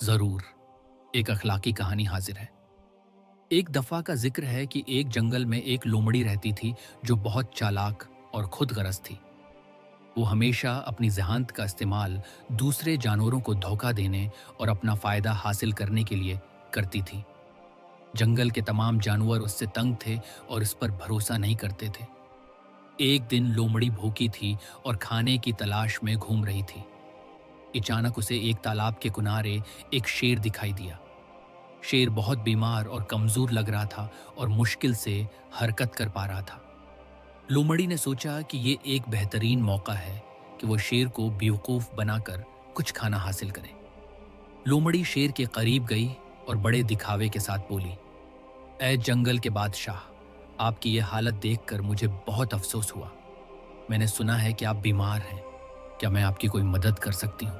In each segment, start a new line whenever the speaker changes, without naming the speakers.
ज़रूर, एक अखलाकी कहानी हाजिर है। एक दफ़ा का ज़िक्र है कि एक जंगल में एक लोमड़ी रहती थी जो बहुत चालाक और खुदगर्ज़ थी। वो हमेशा अपनी ज़हानत का इस्तेमाल दूसरे जानवरों को धोखा देने और अपना फ़ायदा हासिल करने के लिए करती थी। जंगल के तमाम जानवर उससे तंग थे और इस पर भरोसा नहीं करते थे। एक दिन लोमड़ी भूखी थी और खाने की तलाश में घूम रही थी। अचानक उसे एक तालाब के किनारे एक शेर दिखाई दिया। शेर बहुत बीमार और कमजोर लग रहा था और मुश्किल से हरकत कर पा रहा था। लोमड़ी ने सोचा कि ये एक बेहतरीन मौका है कि वो शेर को बेवकूफ बनाकर कुछ खाना हासिल करे। लोमड़ी शेर के करीब गई और बड़े दिखावे के साथ बोली, ऐ जंगल के बादशाह, आपकी ये हालत देखकर मुझे बहुत अफसोस हुआ। मैंने सुना है कि आप बीमार हैं। क्या मैं आपकी कोई मदद कर सकती हूँ?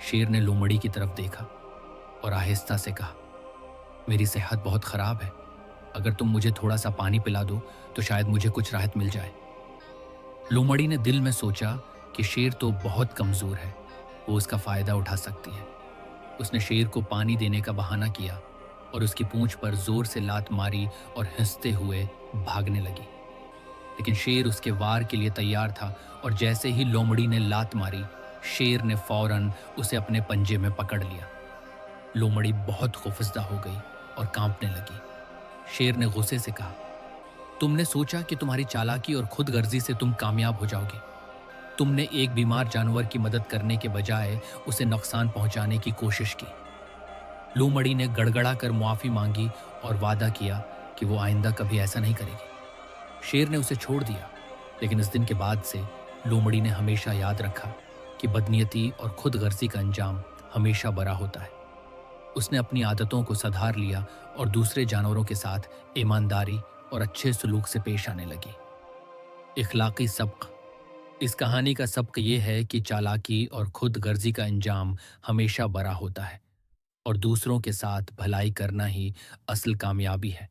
शेर ने लोमड़ी की तरफ देखा और आहिस्ता से कहा, मेरी सेहत बहुत खराब है। अगर तुम मुझे थोड़ा सा पानी पिला दो तो शायद मुझे कुछ राहत मिल जाए। लोमड़ी ने दिल में सोचा कि शेर तो बहुत कमजोर है, वो उसका फायदा उठा सकती है। उसने शेर को पानी देने का बहाना किया और उसकी पूंछ पर जोर से लात मारी और हंसते हुए भागने लगी। लेकिन शेर उसके वार के लिए तैयार था और जैसे ही लोमड़ी ने लात मारी, शेर ने फौरन उसे अपने पंजे में पकड़ लिया। लोमड़ी बहुत खौफजदा हो गई और कांपने लगी। शेर ने गुस्से से कहा, तुमने सोचा कि तुम्हारी चालाकी और खुदगर्जी से तुम कामयाब हो जाओगे। तुमने एक बीमार जानवर की मदद करने के बजाय उसे नुकसान पहुंचाने की कोशिश की। लोमड़ी ने गड़गड़ा कर मुआफी मांगी और वादा किया कि वो आइंदा कभी ऐसा नहीं करेगी। शेर ने उसे छोड़ दिया, लेकिन इस दिन के बाद से लोमड़ी ने हमेशा याद रखा कि बदनीयती और खुदगर्जी का अंजाम हमेशा बुरा होता है। उसने अपनी आदतों को सुधार लिया और दूसरे जानवरों के साथ ईमानदारी और अच्छे सलूक से पेश आने लगी। इखलाकी सबक। इस कहानी का सबक ये है कि चालाकी और खुदगर्जी का अंजाम हमेशा बुरा होता है और दूसरों के साथ भलाई करना ही असल कामयाबी है।